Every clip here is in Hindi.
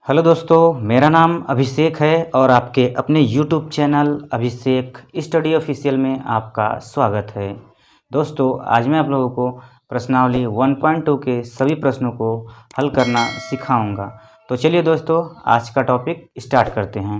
हेलो दोस्तों, मेरा नाम अभिषेक है और आपके अपने यूट्यूब चैनल अभिषेक स्टडी ऑफिशियल में आपका स्वागत है। दोस्तों, आज मैं आप लोगों को प्रश्नावली 1.2 के सभी प्रश्नों को हल करना सिखाऊंगा। तो चलिए दोस्तों, आज का टॉपिक स्टार्ट करते हैं।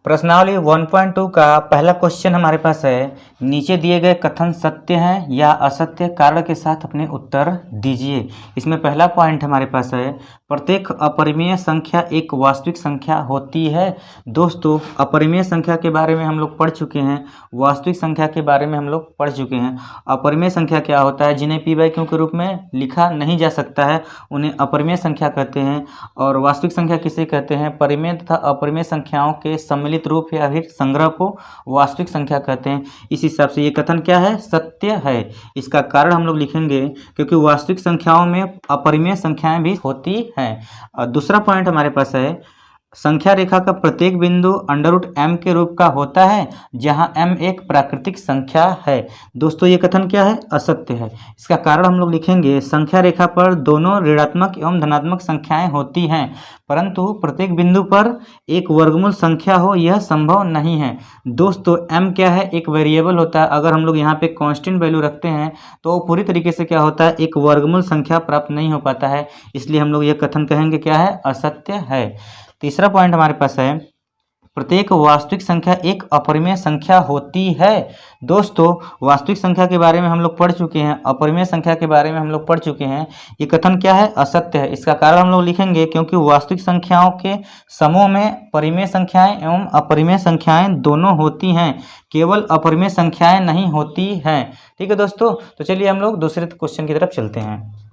प्रश्नावली 1.2 का पहला क्वेश्चन हमारे पास है, नीचे दिए गए कथन सत्य हैं या असत्य, कारण के साथ अपने उत्तर दीजिए। इसमें पहला पॉइंट हमारे पास है, प्रत्येक अपरिमेय संख्या एक वास्तविक संख्या होती है। दोस्तों, अपरिमेय संख्या के बारे में हम लोग पढ़ चुके हैं, वास्तविक संख्या के बारे में हम लोग पढ़ चुके हैं। अपरिमेय संख्या क्या होता है? जिन्हें p/q के रूप में लिखा नहीं जा सकता है उन्हें अपरिमेय संख्या कहते हैं। और वास्तविक संख्या किसे कहते हैं? परिमेय तथा अपरिमेय संख्याओं के सम्मिलित रूप या फिर संग्रह को वास्तविक संख्या कहते हैं। इस हिसाब से ये कथन क्या है? सत्य है। इसका कारण हम लोग लिखेंगे क्योंकि वास्तविक संख्याओं में अपरिमेय संख्याएं भी होती हैं। और दूसरा पॉइंट हमारे पास है, संख्या रेखा का प्रत्येक बिंदु √m के रूप का होता है जहां m एक प्राकृतिक संख्या है। दोस्तों, ये कथन क्या है? असत्य है। इसका कारण हम लोग लिखेंगे, संख्या रेखा पर दोनों ऋणात्मक एवं धनात्मक संख्याएं होती हैं, परंतु प्रत्येक बिंदु पर एक वर्गमूल संख्या हो यह संभव नहीं है। दोस्तों, m क्या है? एक वेरिएबल होता है। अगर हम लोग यहाँ पे कांस्टेंट वैल्यू रखते हैं तो पूरी तरीके से क्या होता है? एक वर्गमूल संख्या प्राप्त नहीं हो पाता है। इसलिए हम लोग ये कथन कहेंगे क्या है? असत्य है। तीसरा पॉइंट हमारे पास है, प्रत्येक वास्तविक संख्या एक अपरिमेय संख्या होती है। दोस्तों, वास्तविक संख्या के बारे में हम लोग पढ़ चुके हैं, अपरिमेय संख्या के बारे में हम लोग पढ़ चुके हैं। ये कथन क्या है? असत्य है। इसका कारण हम लोग लिखेंगे क्योंकि वास्तविक संख्याओं के समूह में परिमेय संख्याएं एवं अपरिमेय संख्याएं दोनों होती हैं, केवल अपरिमेय संख्याएं नहीं होती हैं। ठीक है दोस्तों, तो चलिए हम लोग दूसरे क्वेश्चन की तरफ चलते हैं।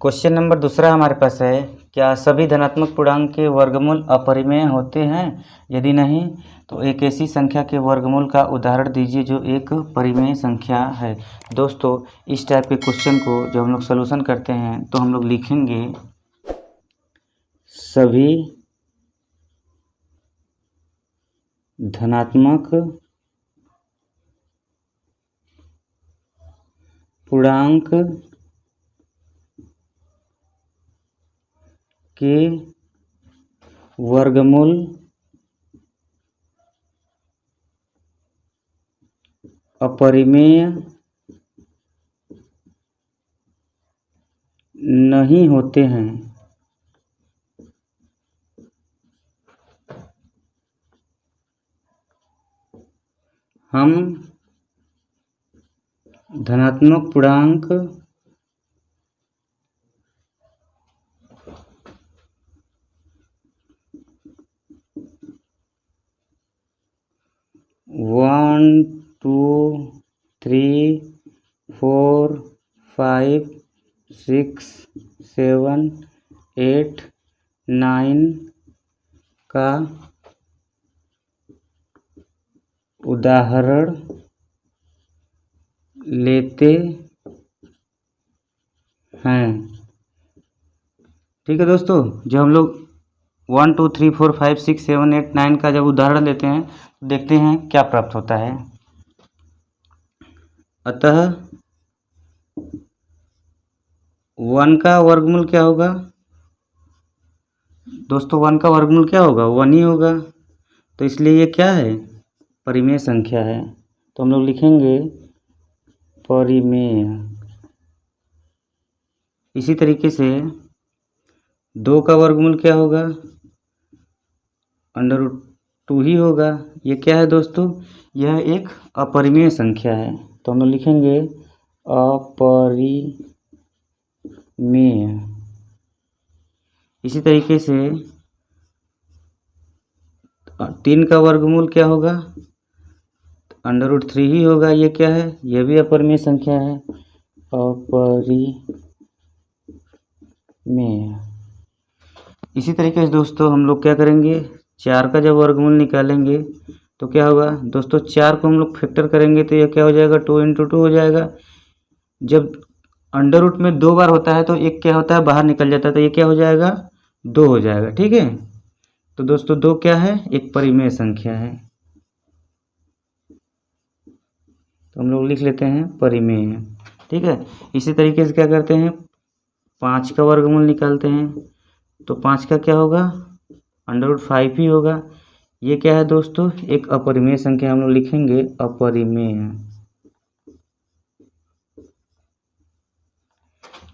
क्वेश्चन नंबर दूसरा हमारे पास है, क्या सभी धनात्मक पूर्णांक के वर्गमूल अपरिमेय होते हैं? यदि नहीं तो एक ऐसी संख्या के वर्गमूल का उदाहरण दीजिए जो एक परिमेय संख्या है। दोस्तों, इस टाइप के क्वेश्चन को जब हम लोग सॉल्यूशन करते हैं तो हम लोग लिखेंगे, सभी धनात्मक पूर्णांक के वर्गमूल अपरिमेय नहीं होते हैं। हम धनात्मक पूर्णांक वन 2 3 4 5 6 7 8 9 का उदाहरण लेते हैं। ठीक है दोस्तों, जब हम लोग 1 2 3 4 5 6 7 8 9 का जब उदाहरण लेते हैं तो देखते हैं क्या प्राप्त होता है। अतः 1 का वर्गमूल क्या होगा? दोस्तों, 1 का वर्गमूल क्या होगा? 1 ही होगा। तो इसलिए ये क्या है? परिमेय संख्या है। तो हम लोग लिखेंगे परिमेय। इसी तरीके से 2 का वर्गमूल क्या होगा? √2 ही होगा। ये क्या है दोस्तों? यह एक अपरिमेय संख्या है। तो हम लोग लिखेंगे अपरिमेय। इसी तरीके से 3 का वर्गमूल क्या होगा? √3 ही होगा। ये क्या है? यह भी अपरिमेय संख्या है, अपरिमेय। इसी तरीके से दोस्तों हम लोग क्या करेंगे, 4 का जब वर्गमूल निकालेंगे तो क्या होगा? दोस्तों, 4 को हम लोग फैक्टर करेंगे तो यह क्या हो जाएगा? 2 × 2 हो जाएगा। जब अंडर रूट में 2 बार होता है तो एक क्या होता है? बाहर निकल जाता है, तो ये क्या हो जाएगा? 2 हो जाएगा। ठीक है, तो दोस्तों 2 क्या है? एक परिमेय संख्या है। तो हम लोग लिख लेते हैं परिमेय। ठीक है, इसी तरीके से क्या करते हैं, 5 का वर्गमूल निकालते हैं तो 5 का क्या होगा, √5 ही होगा। ये क्या है दोस्तों, एक अपरिमेय संख्या हम लोग लिखेंगे, अपरिमेय।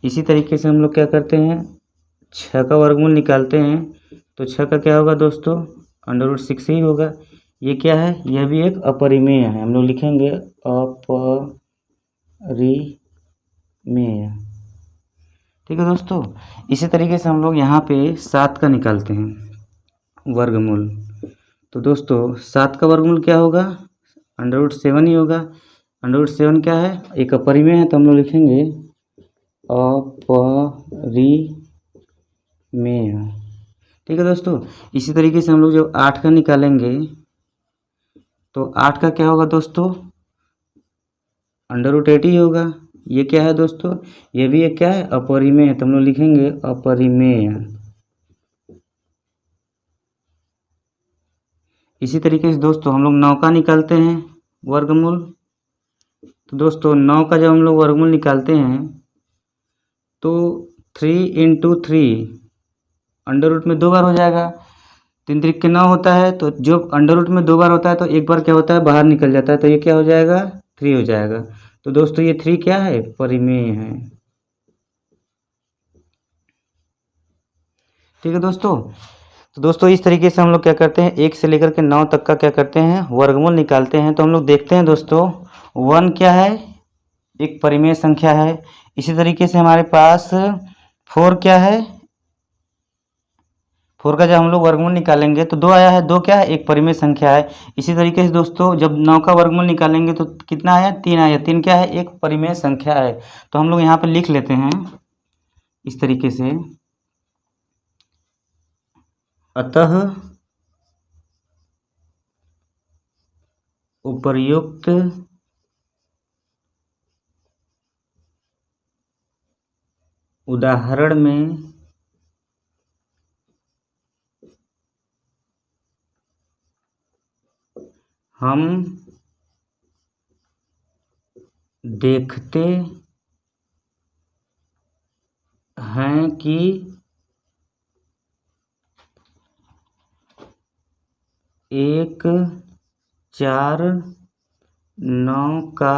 इसी तरीके से हम लोग क्या करते हैं, 6 का वर्गमूल निकालते हैं तो 6 का क्या होगा दोस्तों, √6 ही होगा। ये क्या है, यह भी एक अपरिमेय है, हम लोग लिखेंगे अपरिमेय। ठीक है दोस्तों। इसी तरीके से हम लोग यहाँ पे 7 का निकालते हैं वर्गमूल। तो दोस्तों 7 का वर्गमूल क्या होगा, √7 ही होगा। √7 क्या है, एक अपरिमेय है, तो हम लोग लिखेंगे अपरिमेय। ठीक है दोस्तों। इसी तरीके से हम लोग जब 8 का निकालेंगे तो 8 का क्या होगा दोस्तों, √8 ही होगा। ये क्या है दोस्तों, ये भी एक क्या है, अपरिमेय है, तो हम लोग लिखेंगे अपरिमेय। इसी तरीके से दोस्तों हम लोग 9 का निकालते हैं वर्गमूल। तो दोस्तों 9 का जब हम लोग वर्गमूल निकालते हैं तो 3 × 3 अंडर में 2 बार हो जाएगा। 3 3 के 9 होता है, तो जो अंडर में 2 बार होता है तो एक बार क्या होता है, बाहर निकल जाता है, तो ये क्या हो जाएगा, 3 हो जाएगा। तो दोस्तों ये 3 क्या है, परिमेय है। ठीक है दोस्तों। तो दोस्तों इस तरीके से हम लोग क्या करते हैं, 1 से लेकर के 9 तक का क्या करते हैं, वर्गमूल निकालते हैं। तो हम लोग देखते हैं दोस्तों 1 क्या है, एक परिमेय संख्या है। इसी तरीके से हमारे पास 4 क्या है, 4 का जब हम लोग वर्गमूल निकालेंगे तो 2 आया है, 2 क्या है, एक परिमेय संख्या है। इसी तरीके से दोस्तों जब 9 का वर्गमूल निकालेंगे तो कितना आया, 3 आया। 3 क्या है, एक परिमेय संख्या है। तो हम लोग यहाँ पे लिख लेते हैं इस तरीके से, अतः उपर्युक्त उदाहरण में हम देखते हैं कि एक 4 9 का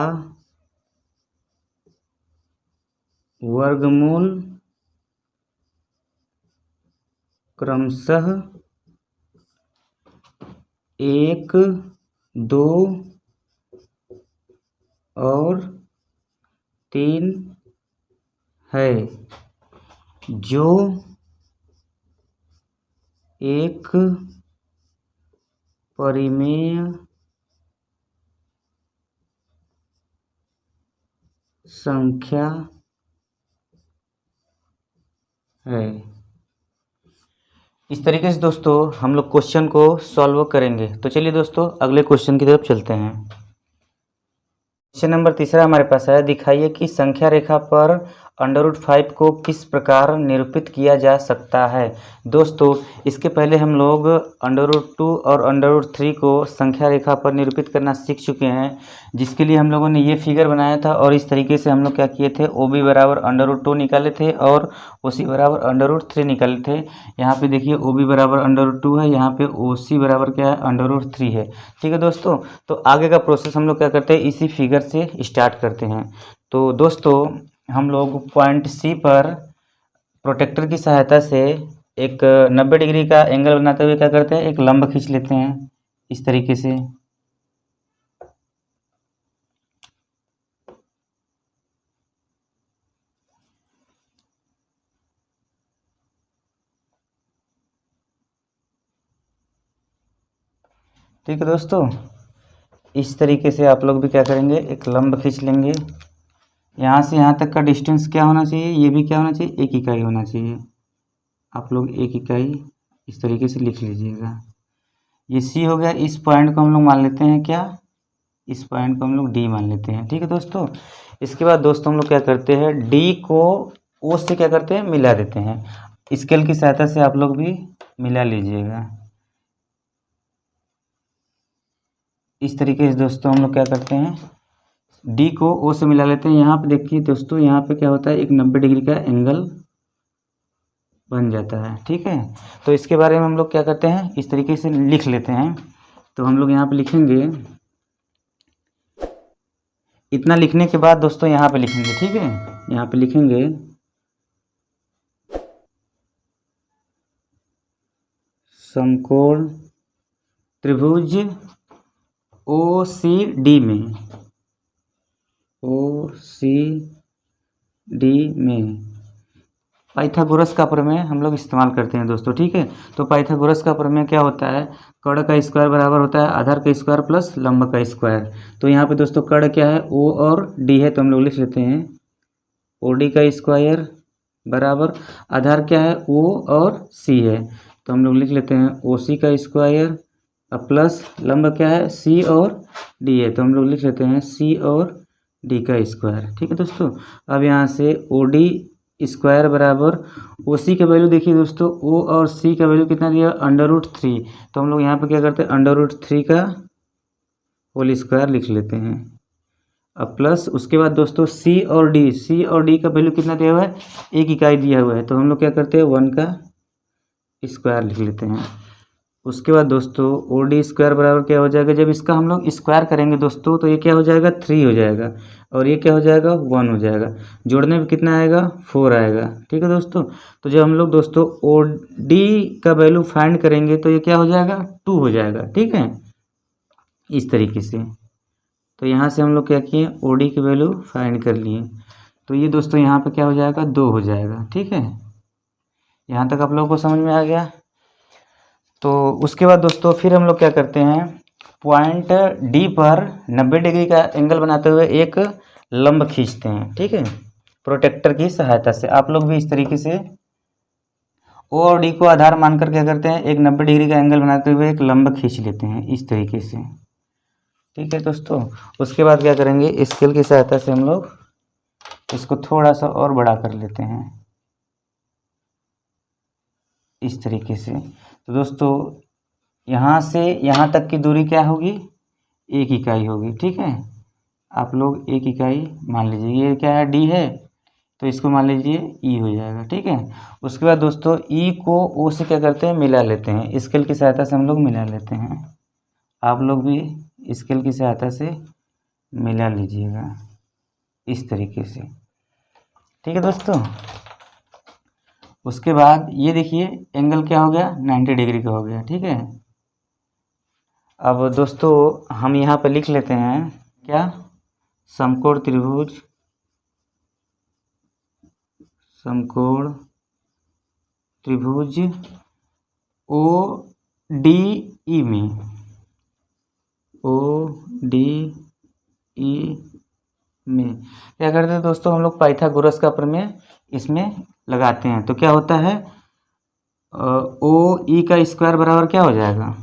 वर्गमूल क्रमशः 1 2 और 3 है, जो एक परिमेय संख्या है। इस तरीके से दोस्तों हम लोग क्वेश्चन को सॉल्व करेंगे। तो चलिए दोस्तों अगले क्वेश्चन की तरफ चलते हैं। क्वेश्चन नंबर 3 हमारे पास है, दिखाइए कि संख्या रेखा पर √5 को किस प्रकार निरूपित किया जा सकता है। दोस्तों इसके पहले हम लोग √2 और √3 को संख्या रेखा पर निरूपित करना सीख चुके हैं, जिसके लिए हम लोगों ने ये फिगर बनाया था। और इस तरीके से हम लोग क्या किए थे, OB बराबर √2 निकाले थे और OC बराबर √3 निकाले थे। यहाँ पे देखिए OB बराबर √2 है, यहाँ पे OC बराबर क्या है, √3 है। ठीक है दोस्तों। तो आगे का प्रोसेस हम लोग क्या करते हैं, इसी फिगर से स्टार्ट करते हैं। तो दोस्तों हम लोग पॉइंट C पर प्रोटेक्टर की सहायता से एक 90 डिग्री का एंगल बनाते हुए क्या करते हैं, एक लंब खींच लेते हैं इस तरीके से। ठीक है दोस्तों, इस तरीके से आप लोग भी क्या करेंगे, एक लंब खींच लेंगे। यहाँ से यहाँ तक का डिस्टेंस क्या होना चाहिए, ये भी क्या होना चाहिए, 1 इकाई होना चाहिए। आप लोग 1 इकाई इस तरीके से लिख लीजिएगा। ये C हो गया। इस पॉइंट को हम लोग मान लेते हैं क्या, इस पॉइंट को हम लोग D मान लेते हैं। ठीक है दोस्तों। इसके बाद दोस्तों हम लोग क्या करते हैं, D को O से क्या करते हैं, मिला देते हैं। स्केल की सहायता से आप लोग भी मिला लीजिएगा। इस तरीके से दोस्तों हम लोग क्या करते हैं, D को O से मिला लेते हैं। यहाँ पे देखिए दोस्तों, यहाँ पे क्या होता है, एक 90 डिग्री का एंगल बन जाता है। ठीक है, तो इसके बारे में हम लोग क्या करते हैं, इस तरीके से लिख लेते हैं। तो हम लोग यहाँ पे लिखेंगे, इतना लिखने के बाद दोस्तों यहाँ पे लिखेंगे। ठीक है, यहाँ पे लिखेंगे समकोण त्रिभुज OCD में, OCD में पाइथागोरस का प्रमेय हम लोग इस्तेमाल करते हैं दोस्तों। ठीक है, तो पाइथागोरस का प्रमेय क्या होता है, कर्ण का स्क्वायर बराबर होता है आधार का स्क्वायर प्लस लंब का स्क्वायर। तो यहाँ पे दोस्तों कर्ण क्या है, O और D है, तो हम लोग लिख लेते हैं OD का स्क्वायर बराबर आधार क्या है, O और C है, तो हम लोग लिख लेते हैं OC का स्क्वायर प्लस लंब क्या है, C और D है, तो हम लोग लिख लेते हैं C और D का स्क्वायर। ठीक है दोस्तों, अब यहाँ से OD स्क्वायर बराबर OC का वैल्यू देखिए दोस्तों, O और C का वैल्यू कितना दिया, √3, तो हम लोग यहाँ पे क्या करते हैं √3 का होल स्क्वायर लिख लेते हैं। अब प्लस उसके बाद दोस्तों C और D का वैल्यू कितना दिया हुआ है, 1 इकाई दिया हुआ है, तो हम लोग क्या करते हैं 1 का स्क्वायर लिख लेते हैं। उसके बाद दोस्तों OD स्क्वायर बराबर क्या हो जाएगा, जब इसका हम लोग स्क्वायर करेंगे दोस्तों तो ये क्या हो जाएगा 3 हो जाएगा, और ये क्या हो जाएगा 1 हो जाएगा, जोड़ने में कितना आएगा 4 आएगा। ठीक है दोस्तों, तो जब हम लोग दोस्तों OD का वैल्यू फाइंड करेंगे तो ये क्या हो जाएगा 2 हो जाएगा। ठीक है, इस तरीके से, तो यहाँ से हम लोग क्या किए OD की वैल्यू फाइंड कर लिए, तो ये दोस्तों यहाँ पे क्या हो जाएगा 2 हो जाएगा। ठीक है, यहाँ तक आप लोगों को समझ में आ गया। तो उसके बाद दोस्तों फिर हम लोग क्या करते हैं, पॉइंट D पर 90 डिग्री का एंगल बनाते हुए एक लंब खींचते हैं। ठीक है, प्रोटेक्टर की सहायता से आप लोग भी इस तरीके से O और D को आधार मानकर क्या करते हैं, एक 90 डिग्री का एंगल बनाते हुए एक लंब खींच लेते हैं इस तरीके से। ठीक है दोस्तों, उसके बाद क्या करेंगे, स्केल की सहायता से हम लोग इसको थोड़ा सा और बड़ा कर लेते हैं इस तरीके से। तो दोस्तों यहाँ से यहाँ तक की दूरी क्या होगी, 1 इकाई होगी। ठीक है, आप लोग 1 इकाई मान लीजिए, ये क्या है D है, तो इसको मान लीजिए E हो जाएगा। ठीक है, उसके बाद दोस्तों E को O से क्या करते हैं, मिला लेते हैं, स्केल की सहायता से हम लोग मिला लेते हैं। आप लोग भी स्केल की सहायता से मिला लीजिएगा इस तरीके से। ठीक है दोस्तों, उसके बाद ये देखिए एंगल क्या हो गया, 90 डिग्री का हो गया। ठीक है, अब दोस्तों हम यहाँ पर लिख लेते हैं क्या, समकोण त्रिभुज ODE में, क्या करते हैं दोस्तों, हम लोग पाइथागोरस का प्रमेय इसमें लगाते हैं। तो क्या होता है, OE का स्क्वायर बराबर क्या हो जाएगा,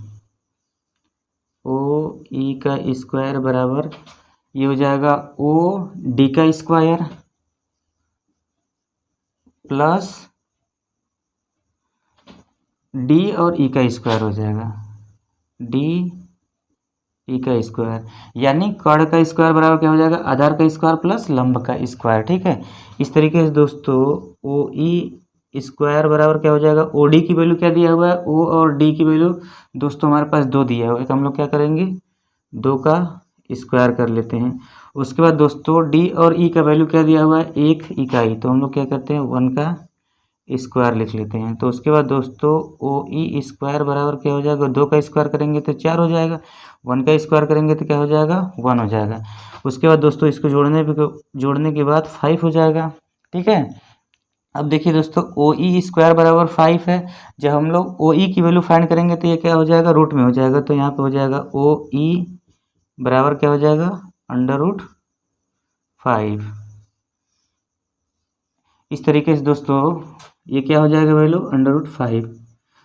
OE का स्क्वायर बराबर ये हो जाएगा OD का स्क्वायर प्लस D और E का स्क्वायर हो जाएगा, DE का स्क्वायर, यानी कर्ण का स्क्वायर बराबर क्या हो जाएगा, आधार का स्क्वायर प्लस लंब का स्क्वायर। ठीक है, इस तरीके से दोस्तों OE स्क्वायर बराबर क्या हो जाएगा, OD की वैल्यू क्या दिया हुआ है, O और D की वैल्यू दोस्तों हमारे पास 2 दिया हुआ है, तो हम लोग क्या करेंगे 2 का स्क्वायर कर लेते हैं। उसके बाद दोस्तों D और E का वैल्यू क्या दिया हुआ है, 1 इकाई, तो हम लोग क्या करते हैं 1 का स्क्वायर लिख लेते हैं। तो उसके बाद दोस्तों OE स्क्वायर बराबर क्या हो जाएगा, 2 का स्क्वायर करेंगे तो 4 हो जाएगा, 1 का स्क्वायर करेंगे तो क्या हो जाएगा 1 हो जाएगा। उसके बाद दोस्तों इसको जोड़ने के बाद 5 हो जाएगा। ठीक है, अब देखिए दोस्तों OE स्क्वायर बराबर 5 है, जब हम लोग OE की वैल्यू फाइंड करेंगे तो ये क्या हो जाएगा, रूट में हो जाएगा, तो यहाँ पे हो जाएगा OE बराबर क्या हो जाएगा √5। इस तरीके से दोस्तों ये क्या हो जाएगा वैल्यू √5।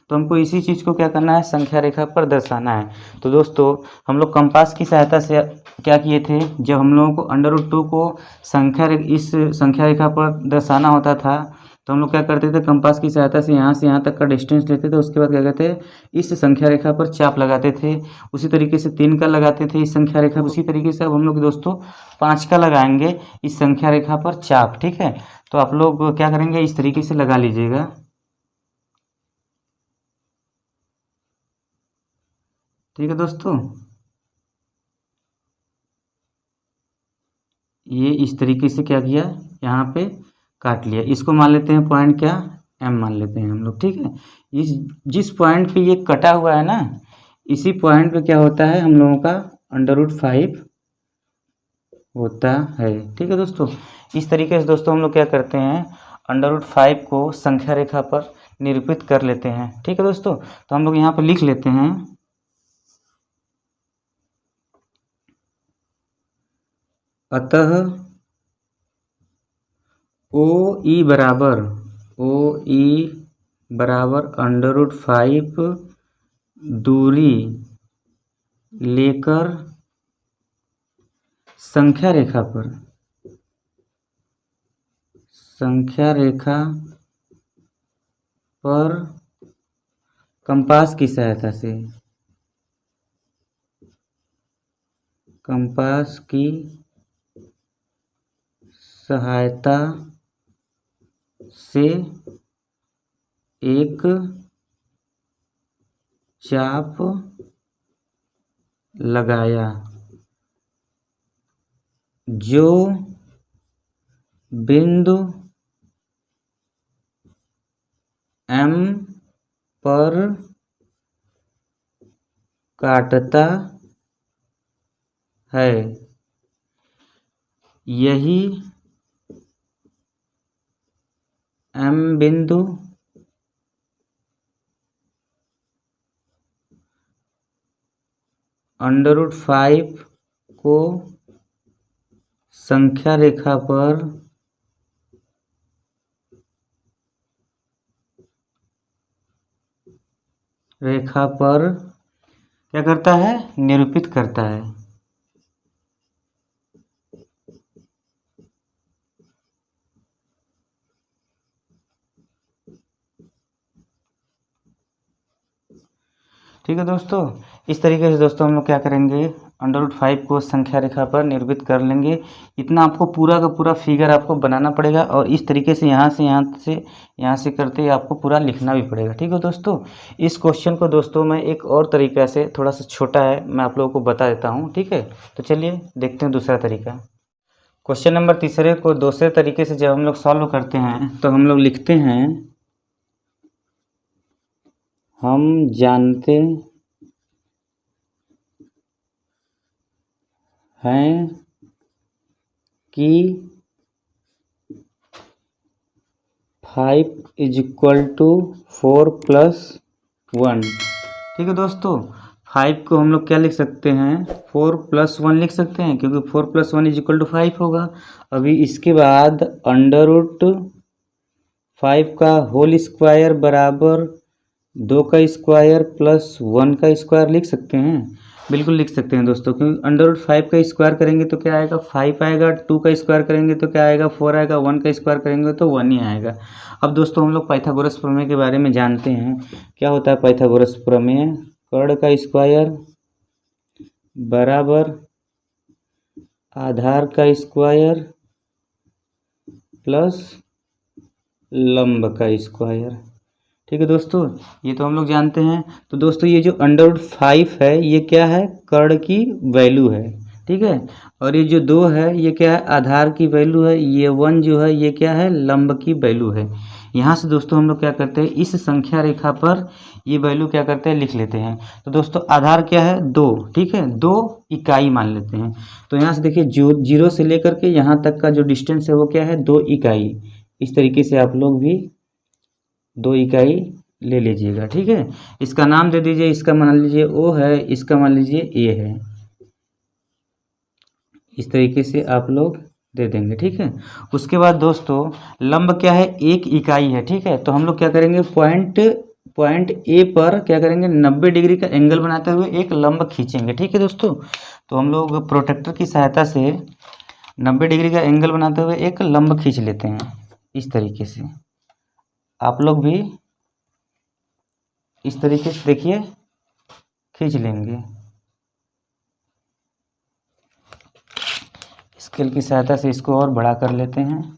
तो हमको इसी चीज़ को क्या करना है, संख्या रेखा पर दर्शाना है। तो दोस्तों हम लोग कंपास की सहायता से क्या किए थे, जब हम लोगों को √2 को इस संख्या रेखा पर दर्शाना होता था तो हम लोग क्या करते थे, कंपास की सहायता से यहाँ तक का डिस्टेंस लेते थे, उसके बाद क्या कहते हैं इस संख्या रेखा पर चाप लगाते थे। उसी तरीके से 3 का लगाते थे इस संख्या रेखा, उसी तरीके से अब हम लोग दोस्तों 5 का लगाएंगे इस संख्या रेखा पर चाप। ठीक है, तो आप लोग क्या करेंगे इस तरीके से लगा लीजिएगा ठीक है दोस्तों, ये इस तरीके से क्या किया, यहाँ पे काट लिया। इसको मान लेते हैं पॉइंट क्या, एम मान लेते हैं हम लोग। ठीक है, इस जिस पॉइंट पे ये कटा हुआ है ना, इसी पॉइंट पे क्या होता है, हम लोगों का √5 होता है। ठीक है दोस्तों, इस तरीके से दोस्तों हम लोग क्या करते हैं, √5 को संख्या रेखा पर निरूपित कर लेते हैं। ठीक है दोस्तों, तो हम लोग यहाँ पर लिख लेते हैं, अतः OE बराबर √5 दूरी लेकर संख्या रेखा पर कंपास की सहायता से एक चाप लगाया, जो बिंदु M पर काटता है। यही M बिंदु √5 को संख्या रेखा पर क्या करता है, निरूपित करता है। ठीक है दोस्तों, इस तरीके से दोस्तों हम लोग क्या करेंगे, √5 को संख्या रेखा पर निरूपित कर लेंगे। इतना आपको पूरा का पूरा फिगर आपको बनाना पड़ेगा, और इस तरीके से यहाँ से करते आपको पूरा लिखना भी पड़ेगा। ठीक है दोस्तों, इस क्वेश्चन को दोस्तों मैं एक और तरीक़ा से, थोड़ा सा छोटा है, मैं आप लोगों को बता देता हूँ। ठीक है, तो चलिए देखते हैं दूसरा तरीका। क्वेश्चन नंबर तीसरे को दूसरे तरीके से जब हम लोग सॉल्व करते हैं, तो हम लोग लिखते हैं, हम जानते हैं कि 5 = 4 + 1। ठीक है दोस्तों, 5 को हम लोग क्या लिख सकते हैं, 4 + 1 लिख सकते हैं, क्योंकि 4 + 1 = 5 होगा। अभी इसके बाद √5 का होल स्क्वायर बराबर 2 का स्क्वायर प्लस 1 का स्क्वायर लिख सकते हैं, बिल्कुल लिख सकते हैं दोस्तों, क्योंकि √5 का स्क्वायर करेंगे तो क्या आएगा, 5 आएगा, 2 का स्क्वायर करेंगे तो क्या आएगा, 4 आएगा, 1 का स्क्वायर करेंगे तो 1 ही आएगा। अब दोस्तों हम लोग पाइथागोरस प्रमेय के बारे में जानते हैं। क्या होता है पाइथागोरस प्रमेय, कर्ण का स्क्वायर बराबर आधार का स्क्वायर प्लस लंब का स्क्वायर। ठीक है दोस्तों, ये तो हम लोग जानते हैं। तो दोस्तों ये जो √5 है, ये क्या है, कर्ण की वैल्यू है। ठीक है, और ये जो 2 है, ये क्या है, आधार की वैल्यू है। ये 1 जो है, ये क्या है, लंब की वैल्यू है। यहाँ से दोस्तों हम लोग क्या करते हैं, इस संख्या रेखा पर ये वैल्यू क्या करते हैं, लिख लेते हैं। तो दोस्तों आधार क्या है, 2। ठीक है, 2 इकाई मान लेते हैं। तो यहाँ से देखिए, जो 0 से लेकर के यहाँ तक का जो डिस्टेंस है वो क्या है, 2 इकाई। इस तरीके से आप लोग भी 2 इकाई ले लीजिएगा। ठीक है, इसका नाम दे दीजिए, इसका मान लीजिए O है, इसका मान लीजिए A है। इस तरीके से आप लोग दे देंगे। ठीक है, उसके बाद दोस्तों लंब क्या है, 1 इकाई है। ठीक है, तो हम लोग क्या करेंगे, पॉइंट A पर क्या करेंगे, 90 डिग्री का एंगल बनाते हुए एक लंब खींचेंगे। ठीक है दोस्तों, तो हम लोग प्रोटेक्टर की सहायता से 90 डिग्री का एंगल बनाते हुए एक लंब खींच लेते हैं। इस तरीके से आप लोग भी इस तरीके से देखिए खींच लेंगे। स्केल की सहायता से इसको और बड़ा कर लेते हैं।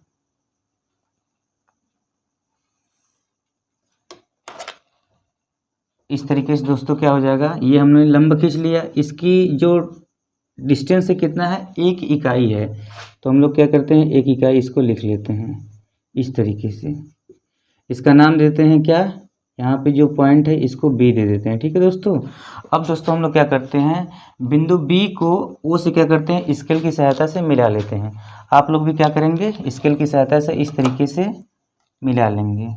इस तरीके से दोस्तों क्या हो जाएगा, ये हमने लंब खींच लिया, इसकी जो डिस्टेंस है कितना है, 1 इकाई है। तो हम लोग क्या करते हैं, 1 इकाई इसको लिख लेते हैं इस तरीके से। इसका नाम देते हैं क्या, यहाँ पे जो पॉइंट है इसको बी दे देते हैं। ठीक है दोस्तों। अब दोस्तों हम लोग क्या करते हैं, बिंदु बी को ओ से क्या करते हैं, स्केल की सहायता से मिला लेते हैं। आप लोग भी क्या करेंगे, स्केल की सहायता से इस तरीके से मिला लेंगे।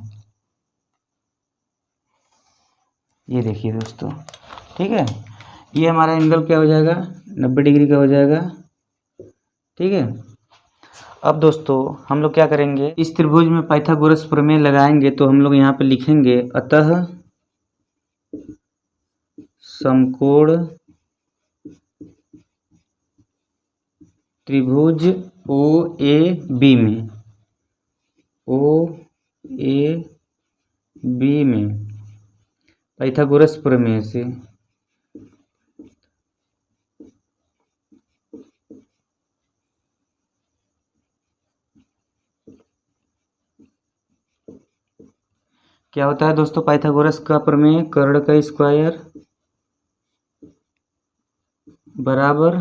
ये देखिए दोस्तों, ठीक है, ये हमारा एंगल क्या हो जाएगा, 90 डिग्री का हो जाएगा। ठीक है। अब दोस्तों हम लोग क्या करेंगे, इस त्रिभुज में पाइथागोरस प्रमेय लगाएंगे। तो हम लोग यहाँ पे लिखेंगे, अतः समकोण त्रिभुज ओ ए बी में, ओ ए बी में पाइथागोरस प्रमेय से क्या होता है दोस्तों, पाइथागोरस का प्रमेय, कर्ण का स्क्वायर बराबर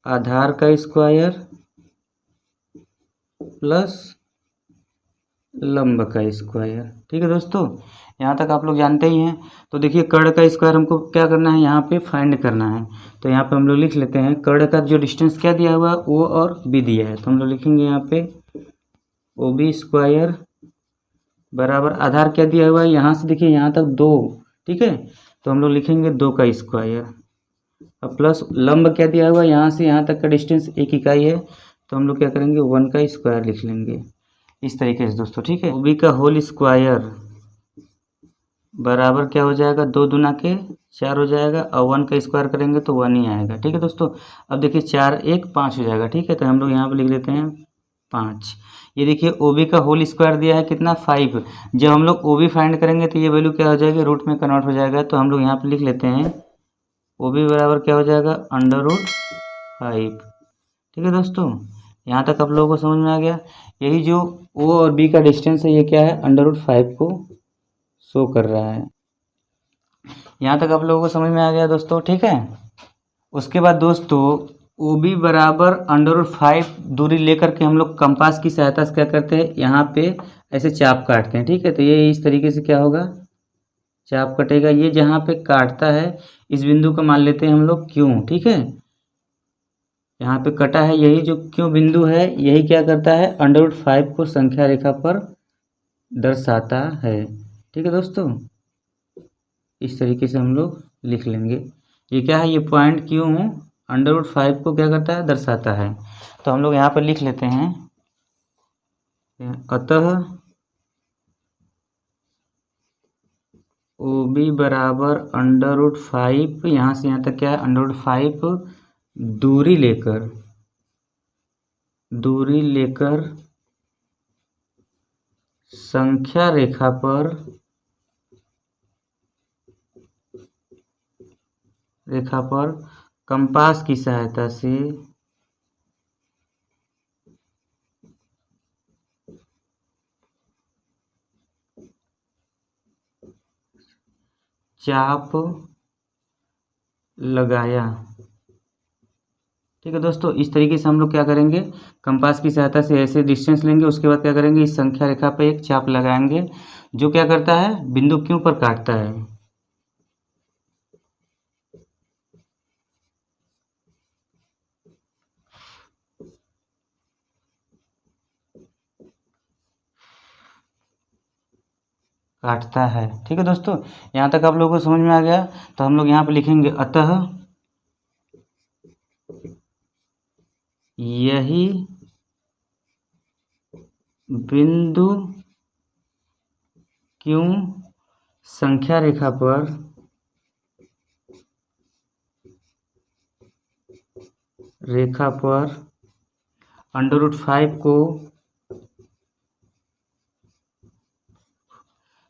आधार का स्क्वायर प्लस लंब का स्क्वायर। ठीक है दोस्तों, यहाँ तक आप लोग जानते ही हैं। तो देखिए, कर्ण का स्क्वायर हमको क्या करना है, यहाँ पे फाइंड करना है। तो यहाँ पे हम लोग लिख लेते हैं, कर्ण का जो डिस्टेंस क्या दिया हुआ है, ओ और बी दिया है। तो हम लोग लिखेंगे यहाँ पे ओ बी स्क्वायर बराबर आधार क्या दिया हुआ है, यहाँ से देखिए यहाँ तक 2। ठीक है, तो हम लोग लिखेंगे 2 का स्क्वायर, अब प्लस लंब क्या दिया हुआ है, यहाँ से यहाँ तक का डिस्टेंस 1 इकाई है। तो हम लोग क्या करेंगे, 1 का स्क्वायर लिख लेंगे इस तरीके से दोस्तों। ठीक है, बी का होल स्क्वायर बराबर क्या हो जाएगा, 2 दूना के 4 हो जाएगा, और 1 का स्क्वायर करेंगे तो 1 ही आएगा। ठीक है दोस्तों, अब देखिए 4 1 5 हो जाएगा। ठीक है, तो हम लोग यहाँ पे लिख देते हैं 5। ये देखिए ओ बी का होल स्क्वायर दिया है कितना, 5। जब हम लोग ओ बी फाइंड करेंगे तो ये वैल्यू क्या हो जाएगी, रूट में कन्वर्ट हो जाएगा। तो हम लोग यहाँ पे लिख लेते हैं ओ बी बराबर क्या हो जाएगा, √5। ठीक है दोस्तों, यहाँ तक आप लोगों को समझ में आ गया। यही जो ओ और बी का डिस्टेंस है, ये क्या है, √5 को शो कर रहा है। यहाँ तक आप लोगों को समझ में आ गया दोस्तों। ठीक है, उसके बाद दोस्तों ओ बी बराबर √5 दूरी लेकर के हम लोग कंपास की सहायता से क्या करते हैं, यहाँ पे ऐसे चाप काटते हैं। ठीक है, तो ये इस तरीके से क्या होगा, चाप कटेगा। ये जहाँ पे काटता है इस बिंदु को मान लेते हैं हम लोग क्यों। ठीक है, यहाँ पे कटा है, यही जो क्यों बिंदु है, यही क्या करता है, √5 को संख्या रेखा पर दर्शाता है। ठीक है दोस्तों, इस तरीके से हम लोग लिख लेंगे। ये क्या है, ये पॉइंट क्यों √5 को क्या करता है, दर्शाता है। तो हम लोग यहाँ पर लिख लेते हैं, अतः ओ बी बराबर √5, यहाँ से यहाँ तक क्या है, √5 दूरी लेकर संख्या रेखा पर कंपास की सहायता से चाप लगाया। ठीक है दोस्तों, इस तरीके से हम लोग क्या करेंगे, कंपास की सहायता से ऐसे डिस्टेंस लेंगे, उसके बाद क्या करेंगे, इस संख्या रेखा पे एक चाप लगाएंगे, जो क्या करता है, बिंदु क्यों पर काटता है। काटता है। ठीक है दोस्तों, यहाँ तक आप लोगों को समझ में आ गया। तो हम लोग यहाँ पे लिखेंगे, अतः यही बिंदु क्यों संख्या रेखा पर √5 को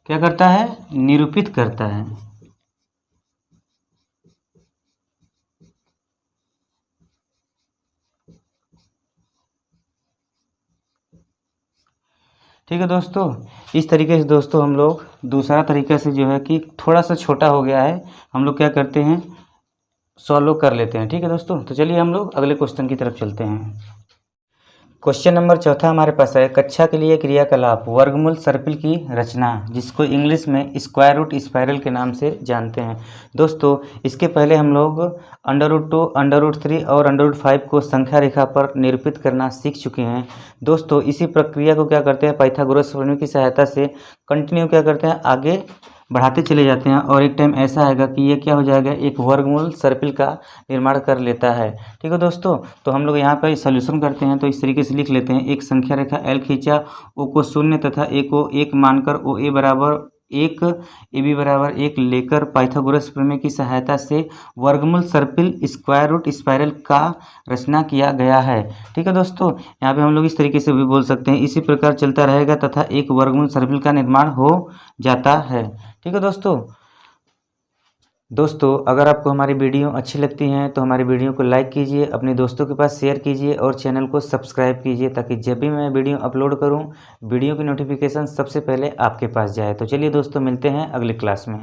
क्या करता है, निरूपित करता है। ठीक है दोस्तों, इस तरीके से दोस्तों हम लोग दूसरा तरीका से जो है कि थोड़ा सा छोटा हो गया है, हम लोग क्या करते हैं, सॉल्व कर लेते हैं। ठीक है दोस्तों, तो चलिए हम लोग अगले क्वेश्चन की तरफ चलते हैं। क्वेश्चन नंबर चौथा हमारे पास है, कक्षा के लिए क्रियाकलाप वर्गमूल सर्पिल की रचना, जिसको इंग्लिश में स्क्वायर रूट स्पाइरल के नाम से जानते हैं। दोस्तों इसके पहले हम लोग √2, √3 और √5 को संख्या रेखा पर निरूपित करना सीख चुके हैं। दोस्तों इसी प्रक्रिया को क्या करते हैं, पाइथागोरस प्रमेय की सहायता से कंटिन्यू क्या करते हैं, आगे बढ़ाते चले जाते हैं और एक टाइम ऐसा आएगा कि ये क्या हो जाएगा, एक वर्गमूल सर्पिल का निर्माण कर लेता है। ठीक है दोस्तों, तो हम लोग यहाँ पर सॉल्यूशन करते हैं, तो इस तरीके से लिख लेते हैं, एक संख्या रेखा L खींचा, O को 0 तथा A को 1 मानकर OA बराबर 1, AB बराबर 1 लेकर पाइथागोरस प्रमेय की सहायता से वर्गमूल सर्पिल स्क्वायर रूट स्पाइरल का रचना किया गया है। ठीक है दोस्तों, यहाँ पे हम लोग इस तरीके से भी बोल सकते हैं, इसी प्रकार चलता रहेगा तथा एक वर्गमूल सर्पिल का निर्माण हो जाता है। ठीक है दोस्तों अगर आपको हमारी वीडियो अच्छी लगती हैं तो हमारी वीडियो को लाइक कीजिए, अपने दोस्तों के पास शेयर कीजिए और चैनल को सब्सक्राइब कीजिए, ताकि जब भी मैं वीडियो अपलोड करूं वीडियो की नोटिफिकेशन सबसे पहले आपके पास जाए। तो चलिए दोस्तों, मिलते हैं अगली क्लास में।